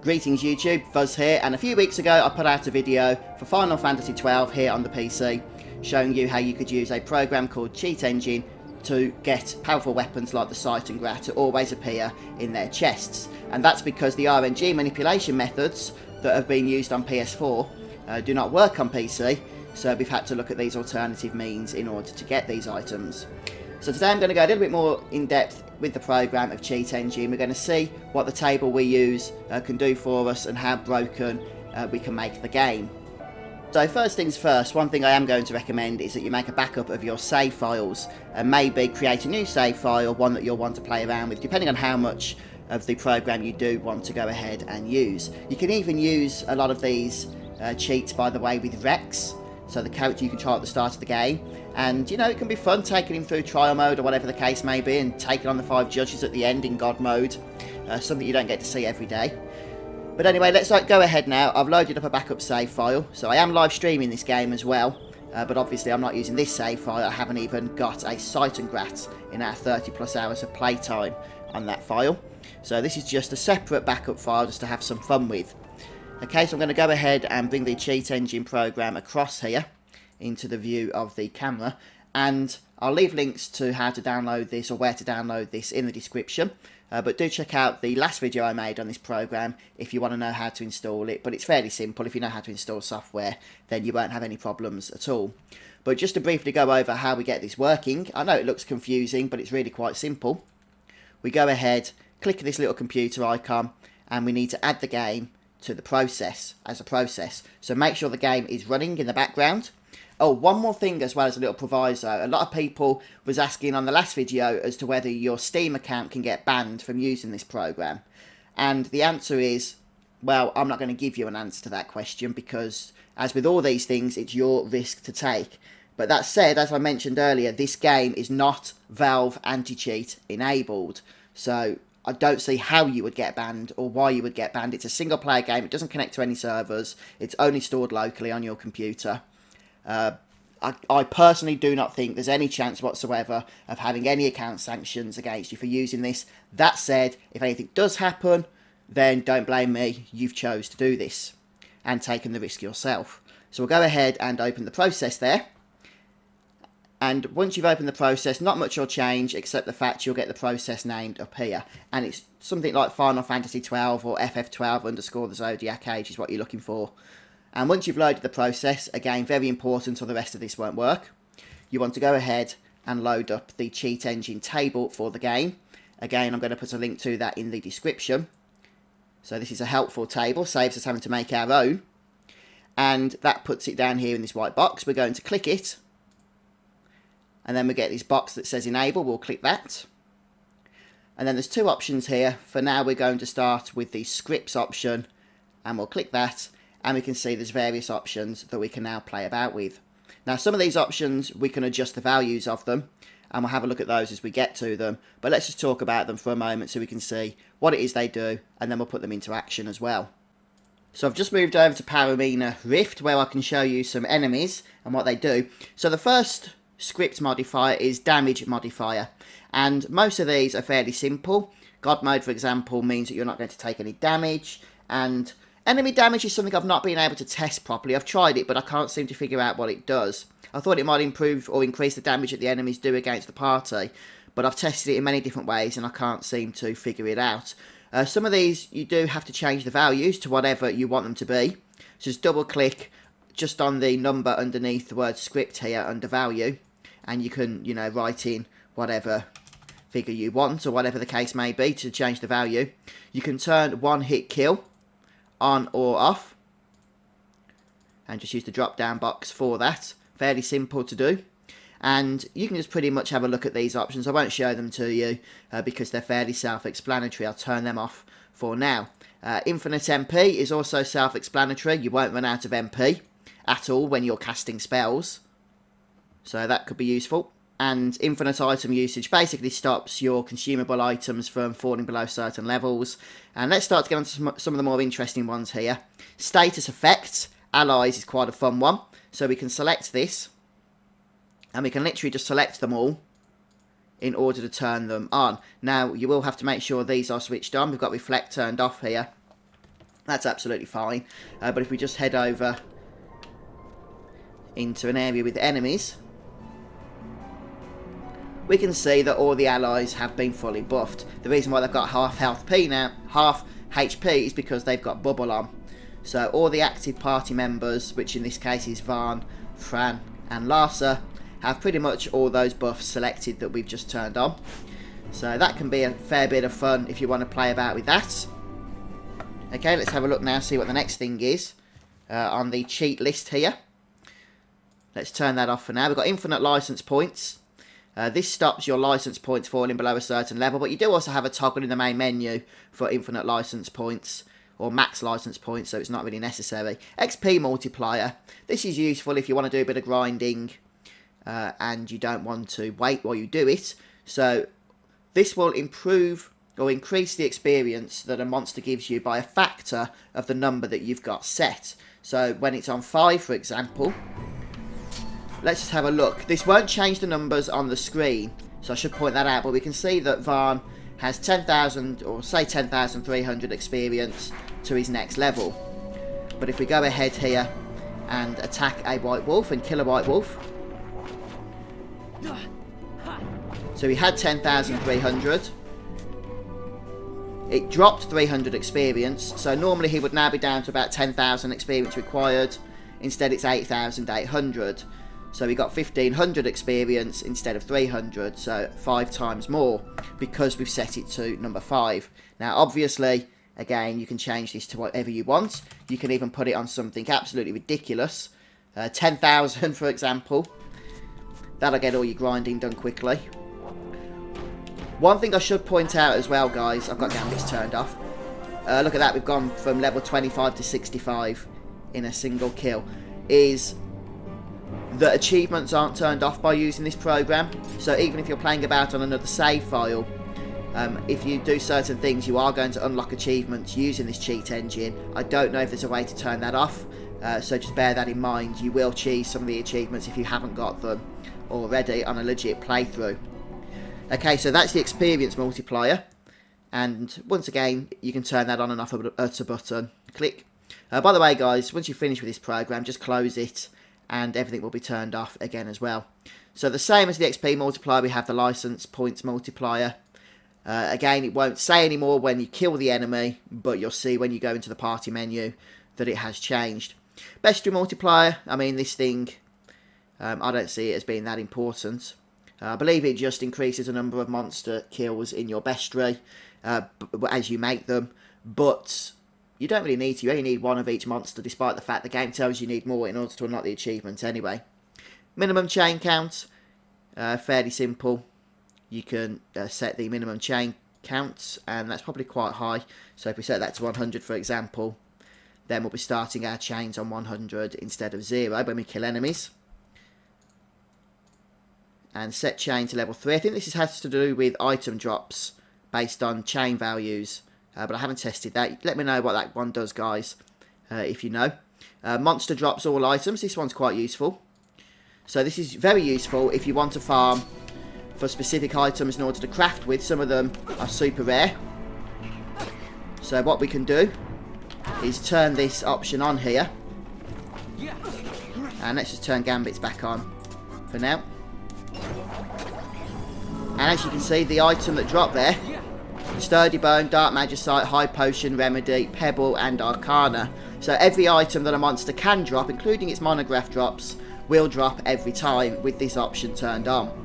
Greetings YouTube, Fuzz here, and a few weeks ago I put out a video for Final Fantasy XII here on the PC showing you how you could use a program called Cheat Engine to get powerful weapons like the Sight and Grat to always appear in their chests. And that's because the RNG manipulation methods that have been used on PS4 do not work on PC, so we've had to look at these alternative means in order to get these items. So today I'm going to go a little bit more in depth with the program of Cheat Engine. We're going to see what the table we use can do for us and how broken we can make the game. So first things first, one thing I am going to recommend is that you make a backup of your save files and maybe create a new save file, one that you'll want to play around with depending on how much of the program you do want to go ahead and use. You can even use a lot of these cheats, by the way, with Reks, so the character you can try at the start of the game. And, you know, it can be fun taking him through trial mode or whatever the case may be and taking on the 5 judges at the end in God mode. Something you don't get to see every day. But anyway, let's go ahead now. I've loaded up a backup save file. So I am live streaming this game as well. But obviously I'm not using this save file. I haven't even got a Sight and Grat in our 30 plus hours of playtime on that file. So this is just a separate backup file just to have some fun with. Okay, so I'm going to go ahead and bring the Cheat Engine program across here into the view of the camera, and I'll leave links to how to download this or where to download this in the description, but do check out the last video I made on this program if you want to know how to install it. But it's fairly simple. If you know how to install software, then you won't have any problems at all. But just to briefly go over how we get this working, I know it looks confusing, but it's really quite simple. We go ahead, click this little computer icon, and we need to add the game to the process as a process. So make sure the game is running in the background. Oh, one more thing as well as a little proviso. A lot of people was asking on the last video as to whether your Steam account can get banned from using this program. And the answer is, well, I'm not going to give you an answer to that question because, as with all these things, it's your risk to take. But that said, as I mentioned earlier, this game is not Valve anti-cheat enabled. So I don't see how you would get banned or why you would get banned. It's a single player game. It doesn't connect to any servers. It's only stored locally on your computer. I personally do not think there's any chance whatsoever of having any account sanctions against you for using this. That said, if anything does happen, then don't blame me. You've chose to do this and taken the risk yourself. So we'll go ahead and open the process there. And once you've opened the process, not much will change except the fact you'll get the process named up here. And it's something like Final Fantasy XII or FF12 _ the Zodiac age is what you're looking for. And once you've loaded the process, again, very important or the rest of this won't work, you want to go ahead and load up the Cheat Engine table for the game. Again, I'm going to put a link to that in the description. So this is a helpful table, saves us having to make our own. And that puts it down here in this white box. We're going to click it. And then we get this box that says enable. We'll click that. And then there's 2 options here. For now, we're going to start with the scripts option. And we'll click that. And we can see there's various options that we can now play about with. Now, some of these options, we can adjust the values of them. And we'll have a look at those as we get to them. But let's just talk about them for a moment so we can see what it is they do. And then we'll put them into action as well. So I've just moved over to Paramina Rift, where I can show you some enemies and what they do. So the first script modifier is damage modifier. And most of these are fairly simple. God mode, for example, means that you're not going to take any damage. And enemy damage is something I've not been able to test properly. I've tried it, but I can't seem to figure out what it does. I thought it might improve or increase the damage that the enemies do against the party, but I've tested it in many different ways and I can't seem to figure it out. Some of these, you do have to change the values to whatever you want them to be. So just double click just on the number underneath the word script here under value, and you can, you know, write in whatever figure you want or whatever the case may be to change the value. You can turn one hit kill on or off, and just use the drop down box for that. Fairly simple to do, and you can just pretty much have a look at these options. I won't show them to you because they're fairly self-explanatory. I'll turn them off for now. Infinite MP is also self-explanatory. You won't run out of MP at all when you're casting spells, so that could be useful. And infinite item usage basically stops your consumable items from falling below certain levels. And let's start to get on to some of the more interesting ones here. Status effects. Allies is quite a fun one. So we can select this. And we can literally just select them all in order to turn them on. Now, you will have to make sure these are switched on. We've got reflect turned off here. That's absolutely fine. But if we just head over into an area with enemies, we can see that all the allies have been fully buffed. The reason why they've got half HP is because they've got bubble on. So all the active party members, which in this case is Varn, Fran and Larsa, have pretty much all those buffs selected that we've just turned on. So that can be a fair bit of fun if you want to play about with that. Okay, let's have a look now, see what the next thing is on the cheat list here. Let's turn that off for now. We've got infinite license points. This stops your license points falling below a certain level, but you do also have a toggle in the main menu for infinite license points, or max license points, so it's not really necessary. XP multiplier. This is useful if you want to do a bit of grinding and you don't want to wait while you do it. So this will improve or increase the experience that a monster gives you by a factor of the number that you've got set. So when it's on 5, for example, let's just have a look. This won't change the numbers on the screen, so I should point that out, but we can see that Varn has 10,000, or say 10,300 experience to his next level. But if we go ahead here and attack a white wolf and kill a white wolf, so he had 10,300. It dropped 300 experience, so normally he would now be down to about 10,000 experience required. Instead it's 8,800. So we got 1,500 experience instead of 300, so 5 times more, because we've set it to number 5. Now obviously, again, you can change this to whatever you want. You can even put it on something absolutely ridiculous. 10,000 for example. That'll get all your grinding done quickly. One thing I should point out as well, guys, I've got gambits turned off. Look at that, we've gone from level 25 to 65 in a single kill. Is that achievements aren't turned off by using this program. So even if you're playing about on another save file, if you do certain things, you are going to unlock achievements using this cheat engine. I don't know if there's a way to turn that off, so just bear that in mind. You will cheese some of the achievements if you haven't got them already on a legit playthrough. Okay, so that's the experience multiplier, and once again you can turn that on and off at a button. Click. By the way, guys, once you finish with this program, just close it and everything will be turned off again as well. So the same as the XP multiplier, we have the license points multiplier. Again, it won't say anymore when you kill the enemy, but you'll see when you go into the party menu that it has changed. Bestiary multiplier, I mean, this thing, I don't see it as being that important. I believe it just increases the number of monster kills in your bestiary as you make them, but you don't really need to. You only need one of each monster, despite the fact the game tells you need more in order to unlock the achievement anyway. Minimum chain count, fairly simple. You can set the minimum chain counts, and that's probably quite high. So if we set that to 100, for example, then we'll be starting our chains on 100 instead of 0 when we kill enemies. And set chain to level 3. I think this has to do with item drops based on chain values, but I haven't tested that. Let me know what that one does, guys, if you know. Monster drops all items. This one's quite useful. So this is very useful if you want to farm for specific items in order to craft with. Some of them are super rare. So what we can do is turn this option on here. And let's just turn gambits back on for now. And as you can see, the item that dropped there, Sturdy Bone, Dark Magicite, High Potion, Remedy, Pebble and Arcana. So every item that a monster can drop, including its monograph drops, will drop every time with this option turned on.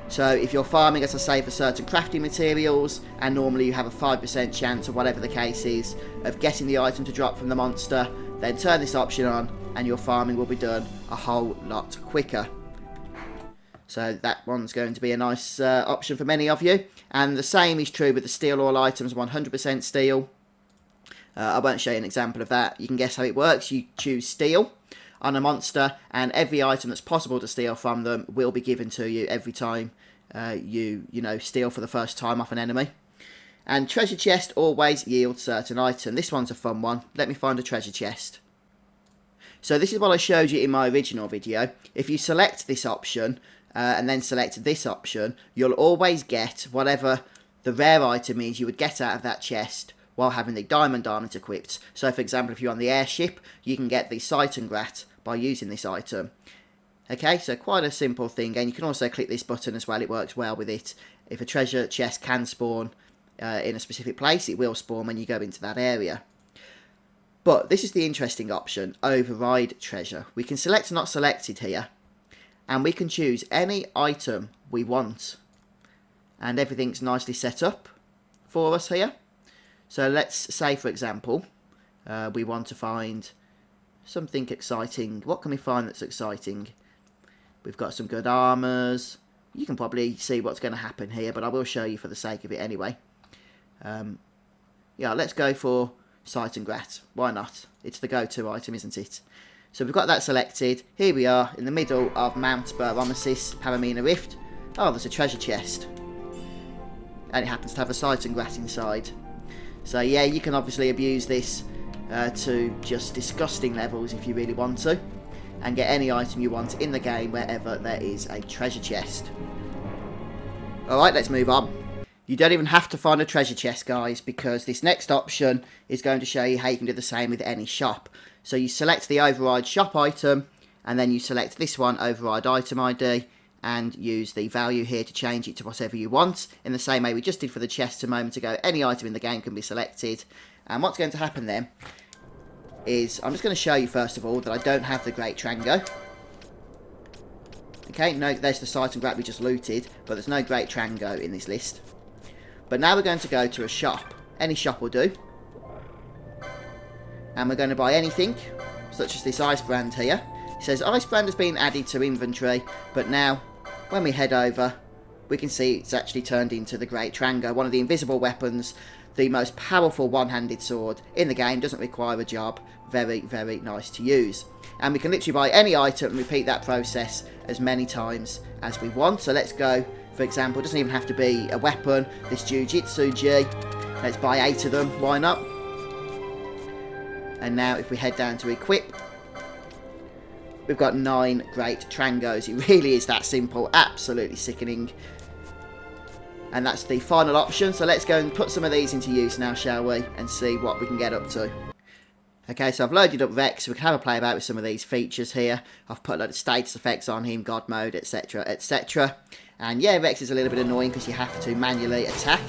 So if you're farming, as I say, for certain crafting materials, and normally you have a 5% chance, or whatever the case is, of getting the item to drop from the monster, then turn this option on and your farming will be done a whole lot quicker. So that one's going to be a nice option for many of you. And the same is true with the steal all items, 100% steal. I won't show you an example of that. You can guess how it works. You choose steal on a monster, and every item that's possible to steal from them will be given to you every time you steal for the first time off an enemy. And treasure chest always yields certain item. This one's a fun one. Let me find a treasure chest. So this is what I showed you in my original video. If you select this option and then select this option, you'll always get whatever the rare item is you would get out of that chest while having the diamond armament equipped. So for example, if you're on the airship, you can get the Seitengrat by using this item. Okay, so quite a simple thing, and you can also click this button as well, it works well with it. If a treasure chest can spawn in a specific place, it will spawn when you go into that area. But this is the interesting option, override treasure. We can select not selected here, and we can choose any item we want. And everything's nicely set up for us here. So let's say, for example, we want to find something exciting. What can we find that's exciting? We've got some good armours. You can probably see what's going to happen here, but I will show you for the sake of it anyway. Yeah, let's go for Seitengrat. Why not? It's the go-to item, isn't it? So we've got that selected. Here we are in the middle of Mount Baromesis, Paramina Rift. Oh, there's a treasure chest. And it happens to have a Seitengrat inside. So yeah, you can obviously abuse this to just disgusting levels if you really want to. And get any item you want in the game wherever there is a treasure chest. Alright, let's move on. You don't even have to find a treasure chest, guys, because this next option is going to show you how you can do the same with any shop. So you select the override shop item, and then you select this one, override item ID, and use the value here to change it to whatever you want. In the same way we just did for the chest a moment ago, any item in the game can be selected. And what's going to happen then is, I'm just going to show you first of all that I don't have the Great Trango. Okay, no, there's the Seitengrat we just looted, but there's no Great Trango in this list. But now we're going to go to a shop. Any shop will do. And we're going to buy anything, such as this ice brand here. It says ice brand has been added to inventory, but now when we head over, we can see it's actually turned into the Great Trango, one of the invisible weapons, the most powerful one-handed sword in the game, doesn't require a job, very, very nice to use. And we can literally buy any item and repeat that process as many times as we want. So let's go, for example, it doesn't even have to be a weapon, this Jiu-Jitsu G. Let's buy 8 of them, why not? And now if we head down to equip, we've got 9 Great Trangos. It really is that simple, absolutely sickening. And that's the final option, so let's go and put some of these into use now, shall we? And see what we can get up to. Okay, so I've loaded up Reks, so we can have a play about with some of these features here. I've put a lot of status effects on him, God mode, etc, etc. And yeah, Reks is a little bit annoying because you have to manually attack.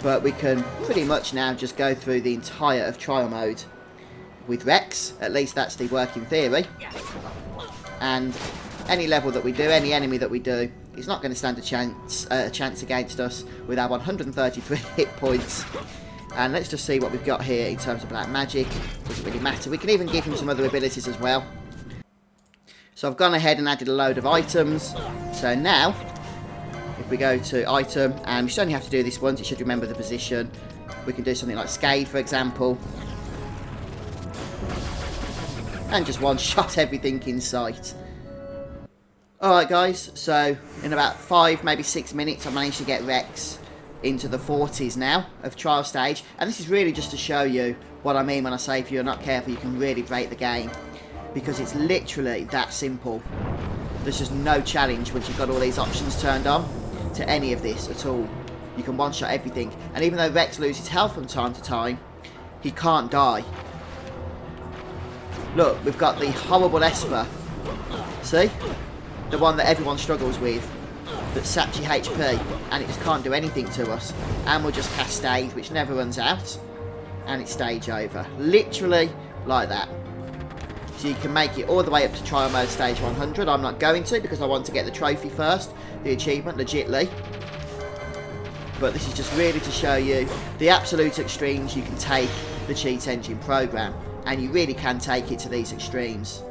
But we can pretty much now just go through the entire of trial mode with Reks. At least that's the working theory. And any level that we do, any enemy that we do, is not going to stand a chance against us with our 133 hit points. And let's just see what we've got here in terms of black magic. Doesn't really matter. We can even give him some other abilities as well. So I've gone ahead and added a load of items. So now, if we go to item, and we should only have to do this once, it should remember the position. We can do something like Scade, for example. And just one-shot everything in sight. Alright guys, so in about 5, maybe 6 minutes, I managed to get Reks into the 40s now of trial stage. And this is really just to show you what I mean when I say if you're not careful, you can really break the game. Because it's literally that simple. There's just no challenge once you've got all these options turned on to any of this at all. You can one-shot everything. And even though Reks loses health from time to time, he can't die. Look, we've got the horrible Esper. See? The one that everyone struggles with, that saps your HP, and it just can't do anything to us. And we'll just cast Scade, which never runs out, and it's stage over. Literally like that. So you can make it all the way up to trial mode stage 100. I'm not going to, because I want to get the trophy first, the achievement, legitly. But this is just really to show you the absolute extremes you can take the cheat engine program. And you really can take it to these extremes.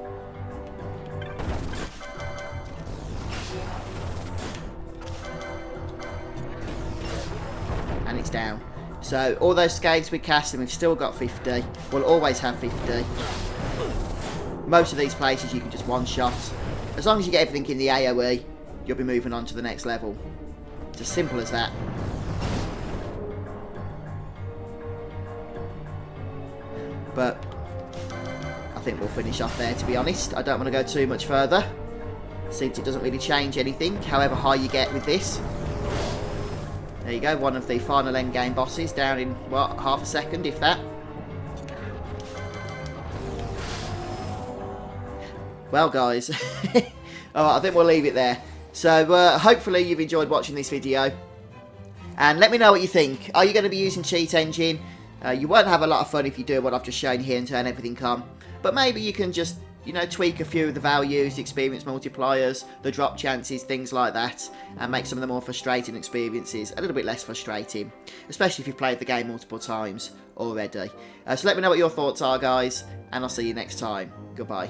And it's down. So all those Scades we cast and we've still got 50. We'll always have 50. Most of these places you can just one-shot. As long as you get everything in the AoE, you'll be moving on to the next level. It's as simple as that. But I think we'll finish off there, to be honest. I don't want to go too much further, since it doesn't really change anything, however high you get with this. There you go, one of the final endgame bosses down in, what, half a second, if that. Well, guys, alright, I think we'll leave it there. So, hopefully you've enjoyed watching this video. And let me know what you think. Are you going to be using Cheat Engine? You won't have a lot of fun if you do what I've just shown here and turn everything on. But maybe you can just, you know, tweak a few of the values, the experience multipliers, the drop chances, things like that, and make some of the more frustrating experiences a little bit less frustrating, especially if you've played the game multiple times already. So let me know what your thoughts are, guys, and I'll see you next time. Goodbye.